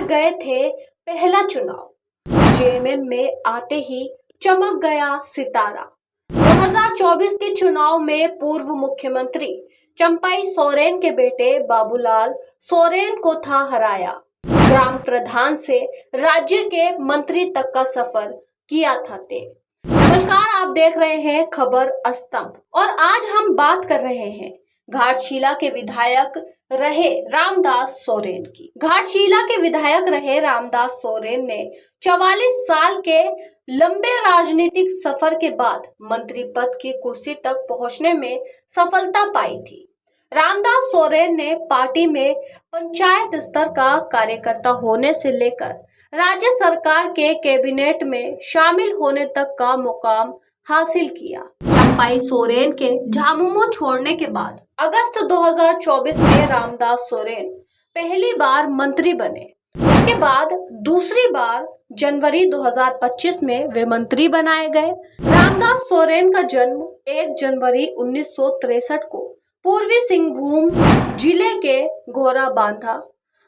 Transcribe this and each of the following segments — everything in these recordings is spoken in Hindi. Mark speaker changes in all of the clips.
Speaker 1: गए थे पहला चुनाव। जेएमएम में आते ही चमक गया सितारा। 2024 के चुनाव में पूर्व मुख्यमंत्री चंपाई सोरेन के बेटे बाबूलाल सोरेन को था हराया। ग्राम प्रधान से राज्य के मंत्री तक का सफर किया था तय। नमस्कार, आप देख रहे हैं खबर स्तंभ और आज हम बात कर रहे हैं घाटशिला के विधायक रहे रामदास सोरेन की। घाटशिला के विधायक रहे रामदास सोरेन ने 44 साल के लंबे राजनीतिक सफर के बाद मंत्री पद की कुर्सी तक पहुंचने में सफलता पाई थी। रामदास सोरेन ने पार्टी में पंचायत स्तर का कार्यकर्ता होने से लेकर राज्य सरकार के कैबिनेट में शामिल होने तक का मुकाम हासिल किया। चंपाई सोरेन के झामुमो छोड़ने के बाद अगस्त 2024 में रामदास सोरेन पहली बार मंत्री बने। इसके बाद दूसरी बार जनवरी 2025 में वे मंत्री बनाए गए। रामदास सोरेन का जन्म 1 जनवरी 1963 को पूर्वी सिंहभूम जिले के घोराबांधा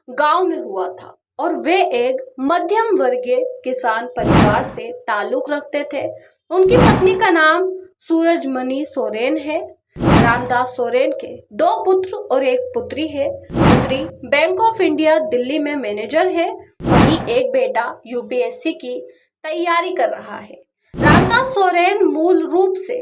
Speaker 1: गांव में हुआ था और वे एक मध्यम वर्गीय किसान परिवार से ताल्लुक रखते थे। उनकी पत्नी का नाम सूरजमणि सोरेन है। रामदास सोरेन के 2 पुत्र और 1 पुत्री है। पुत्री बैंक ऑफ इंडिया दिल्ली में मैनेजर है, वहीं एक बेटा यूपीएससी की तैयारी कर रहा है। रामदास सोरेन मूल रूप से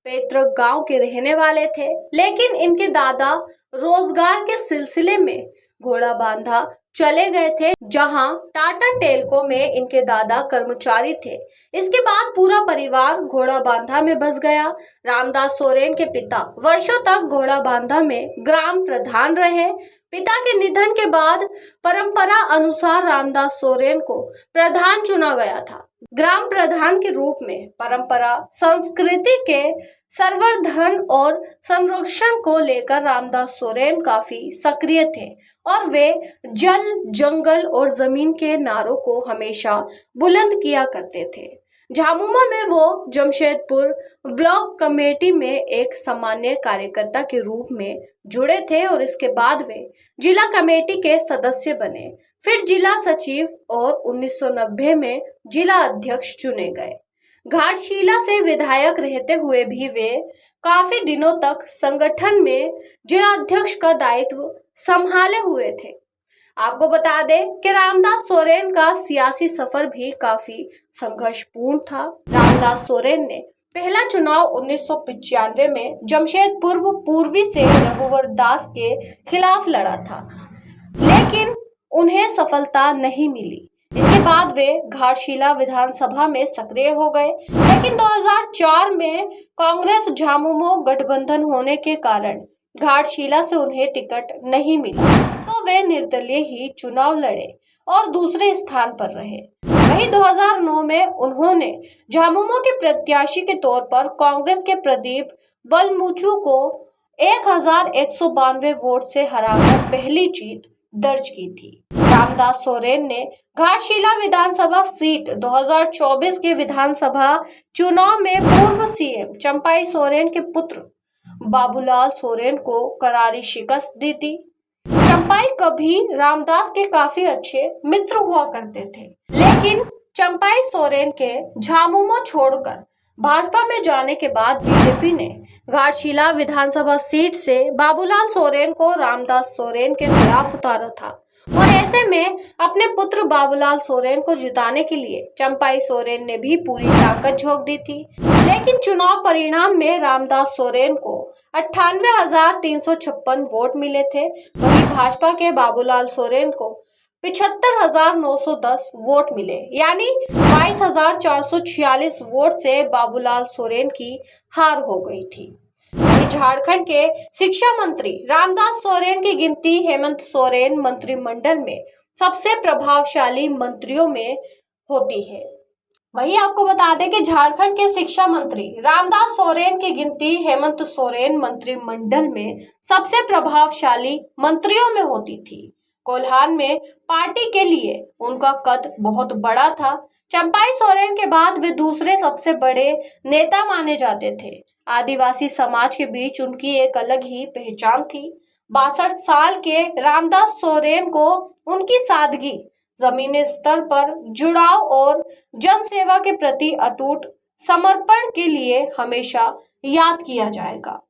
Speaker 1: पैतृक गांव के रहने वाले थे, लेकिन इनके दादा रोजगार के सिलसिले में घोड़ाबांधा चले गए थे, जहां टाटा टेल्को में इनके दादा कर्मचारी थे। इसके बाद पूरा परिवार घोड़ाबांधा में बस गया। रामदास सोरेन के पिता वर्षों तक घोड़ाबांधा में ग्राम प्रधान रहे। पिता के निधन के बाद परंपरा अनुसार रामदास सोरेन को प्रधान चुना गया था। ग्राम प्रधान के रूप में परंपरा, संस्कृति के संवर्धन और संरक्षण को लेकर रामदास सोरेन काफी सक्रिय थे और वे जल, जंगल और जमीन के नारों को हमेशा बुलंद किया करते थे। झामुमो में वो जमशेदपुर ब्लॉक कमेटी में एक सामान्य कार्यकर्ता के रूप में जुड़े थे और इसके बाद वे जिला कमेटी के सदस्य बने, फिर जिला सचिव और 1990 में जिला अध्यक्ष चुने गए। घाटशिला से विधायक रहते हुए भी वे काफी दिनों तक संगठन में जिला अध्यक्ष का दायित्व संभाले हुए थे। आपको बता दें कि रामदास सोरेन का सियासी सफर भी काफी संघर्षपूर्ण था। रामदास सोरेन ने पहला चुनाव 1995 में जमशेदपुर पूर्वी से रघुवर दास के खिलाफ लड़ा था, लेकिन उन्हें सफलता नहीं मिली। इसके बाद वे घाटशिला विधानसभा में सक्रिय हो गए, लेकिन 2004 में कांग्रेस झामुमो गठबंधन होने के कारण घाटशिला से उन्हें टिकट नहीं मिला, तो वे निर्दलीय ही चुनाव लड़े और दूसरे स्थान पर रहे। वहीं 2009 में उन्होंने झामुमो के प्रत्याशी के तौर पर कांग्रेस के प्रदीप बलमुचु को 1192 वोट से हराकर पहली जीत दर्ज की थी। रामदास सोरेन ने घाटशिला विधानसभा सीट 2024 के विधानसभा चुनाव में पूर्व सीएम चंपाई सोरेन के पुत्र बाबूलाल सोरेन को करारी शिकस्त दी थी। चंपाई कभी रामदास के काफी अच्छे मित्र हुआ करते थे, लेकिन चंपाई सोरेन के झामुमो छोड़कर भाजपा में जाने के बाद बीजेपी ने घाटशिला विधानसभा सीट से बाबूलाल सोरेन को रामदास सोरेन के खिलाफ उतारा था और ऐसे में अपने पुत्र बाबूलाल सोरेन को जिताने के लिए चंपाई सोरेन ने भी पूरी ताकत झोंक दी थी। लेकिन चुनाव परिणाम में रामदास सोरेन को 98,356 वोट मिले थे, वहीं भाजपा के बाबूलाल सोरेन को 75,910 वोट मिले, यानी 22,446 वोट से बाबूलाल सोरेन की हार हो गई थी। झारखंड के शिक्षा मंत्री रामदास सोरेन की गिनती हेमंत सोरेन मंत्रिमंडल में सबसे प्रभावशाली मंत्रियों में होती है। वहीं आपको बता दें कि झारखंड के शिक्षा मंत्री रामदास सोरेन की गिनती हेमंत सोरेन मंत्रिमंडल में सबसे प्रभावशाली मंत्रियों में होती थी। कोल्हान में पार्टी के लिए उनका कद बहुत बड़ा था। चंपाई सोरेन के बाद वे दूसरे सबसे बड़े नेता माने जाते थे। आदिवासी समाज के बीच उनकी एक अलग ही पहचान थी। 62 साल के रामदास सोरेन को उनकी सादगी, जमीनी स्तर पर जुड़ाव और जनसेवा के प्रति अटूट समर्पण के लिए हमेशा याद किया जाएगा।